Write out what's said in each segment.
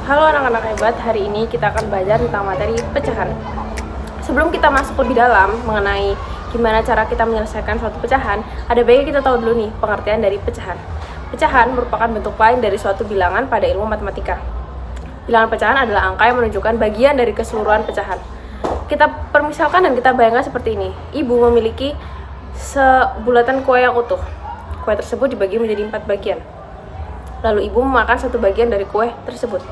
Halo anak-anak hebat, hari ini kita akan belajar tentang materi pecahan. Sebelum kita masuk lebih dalam mengenai gimana cara kita menyelesaikan suatu pecahan, ada baiknya kita tahu dulu nih pengertian dari pecahan. Pecahan merupakan bentuk lain dari suatu bilangan pada ilmu matematika. Bilangan pecahan adalah angka yang menunjukkan bagian dari keseluruhan pecahan. Kita permisalkan dan kita bayangkan seperti ini. Ibu memiliki sebulatan kue yang utuh. Kue tersebut dibagi menjadi 4 bagian. Lalu ibu memakan satu bagian dari kue tersebut.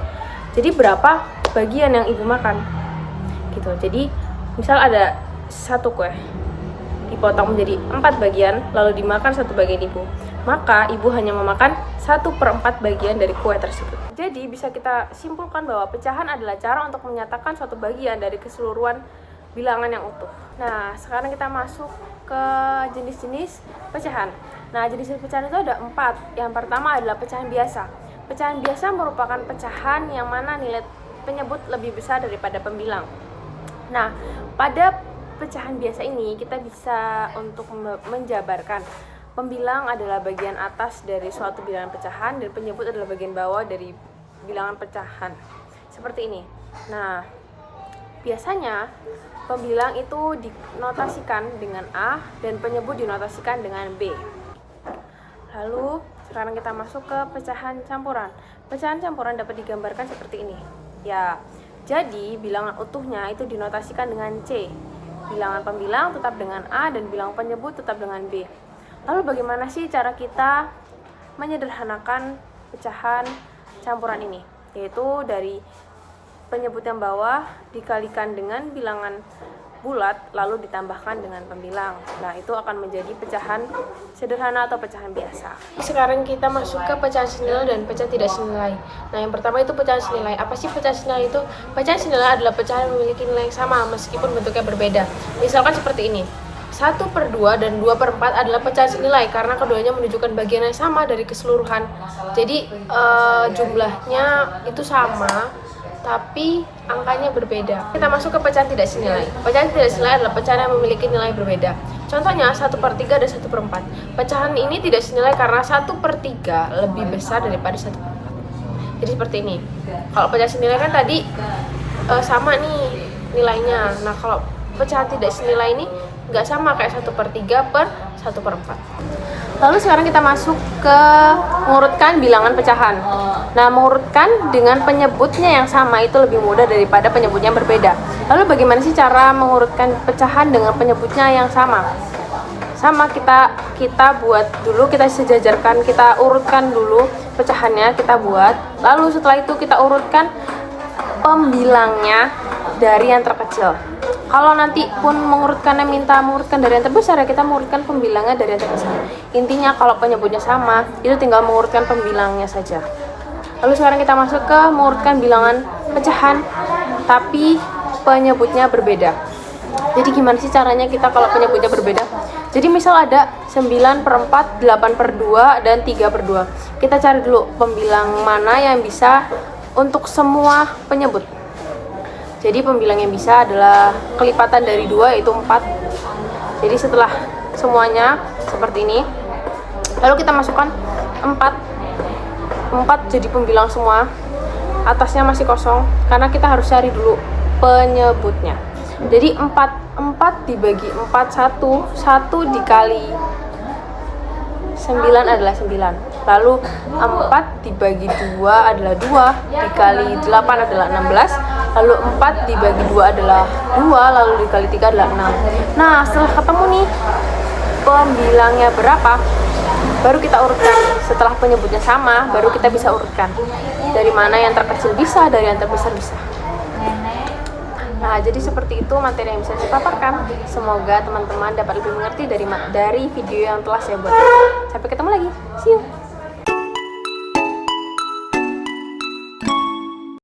Jadi berapa bagian yang ibu makan? Gitu. Jadi misal ada satu kue dipotong menjadi 4 bagian, lalu dimakan satu bagian ibu. Maka ibu hanya memakan 1/4 bagian dari kue tersebut. Jadi bisa kita simpulkan bahwa pecahan adalah cara untuk menyatakan suatu bagian dari keseluruhan bilangan yang utuh. Nah, sekarang kita masuk ke jenis-jenis pecahan. Nah, jenis pecahan itu ada 4. Yang pertama adalah pecahan biasa. Pecahan biasa merupakan pecahan yang mana nilai penyebut lebih besar daripada pembilang. Nah, pada pecahan biasa ini kita bisa untuk menjabarkan pembilang adalah bagian atas dari suatu bilangan pecahan dan penyebut adalah bagian bawah dari bilangan pecahan. Seperti ini. Nah, biasanya pembilang itu dinotasikan dengan A dan penyebut dinotasikan dengan B. Lalu sekarang kita masuk ke pecahan campuran. Pecahan campuran dapat digambarkan seperti ini. Ya, jadi bilangan utuhnya itu dinotasikan dengan C. Bilangan pembilang tetap dengan A dan bilangan penyebut tetap dengan B. Lalu bagaimana sih cara kita menyederhanakan pecahan campuran ini? Yaitu dari penyebut yang bawah dikalikan dengan bilangan bulat lalu ditambahkan dengan pembilang. Nah, itu akan menjadi pecahan sederhana atau pecahan biasa. Sekarang kita masuk ke pecahan senilai dan pecahan tidak senilai. Nah, yang pertama itu pecahan senilai. Apa sih pecahan senilai itu? Pecahan senilai adalah pecahan yang memiliki nilai yang sama meskipun bentuknya berbeda. Misalkan seperti ini. 1/2 dan 2/4 adalah pecahan senilai karena keduanya menunjukkan bagian yang sama dari keseluruhan. Jadi jumlahnya itu sama tapi angkanya berbeda. Kita masuk ke pecahan tidak senilai. Pecahan tidak senilai adalah pecahan yang memiliki nilai berbeda. Contohnya 1/3 dan 1/4. Pecahan ini tidak senilai karena 1/3 lebih besar daripada 1/4. Jadi seperti ini. Kalau pecahan senilai kan tadi sama nih nilainya. Nah, kalau pecahan tidak senilai ini nggak sama kayak 1/3 per 1/4. Lalu sekarang kita masuk ke mengurutkan bilangan pecahan. Nah, mengurutkan dengan penyebutnya yang sama itu lebih mudah daripada penyebutnya yang berbeda. Lalu bagaimana sih cara mengurutkan pecahan dengan penyebutnya yang sama? Sama, kita buat dulu, kita sejajarkan, kita urutkan dulu pecahannya, kita buat. Lalu setelah itu kita urutkan pembilangnya dari yang terkecil. Kalau nanti pun mengurutkan dari yang terbesar, ya kita mengurutkan pembilangnya dari yang terbesar. Intinya kalau penyebutnya sama, itu tinggal mengurutkan pembilangnya saja. Lalu sekarang kita masuk ke mengurutkan bilangan pecahan, tapi penyebutnya berbeda. Jadi gimana sih caranya kita kalau penyebutnya berbeda? Jadi misal ada 9/4, 8/2, dan 3/2. Kita cari dulu pembilang mana yang bisa untuk semua penyebut. Jadi pembilang yang bisa adalah kelipatan dari 2 yaitu 4. Jadi setelah semuanya seperti ini, lalu kita masukkan 4 jadi pembilang semua. Atasnya masih kosong karena kita harus cari dulu penyebutnya. Jadi 4 dibagi 4, 1 dikali 9 adalah 9. Lalu 4 dibagi 2 adalah 2, dikali 8 adalah 16. Lalu 4 dibagi 2 adalah 2, lalu dikali 3 adalah 6. Nah, setelah ketemu nih pembilangnya berapa, baru kita urutkan. Setelah penyebutnya sama, baru kita bisa urutkan. Dari mana yang terkecil bisa, dari yang terbesar bisa. Nah, jadi seperti itu materi yang bisa saya paparkan. Semoga teman-teman dapat lebih mengerti dari video yang telah saya buat. Sampai ketemu lagi. See you.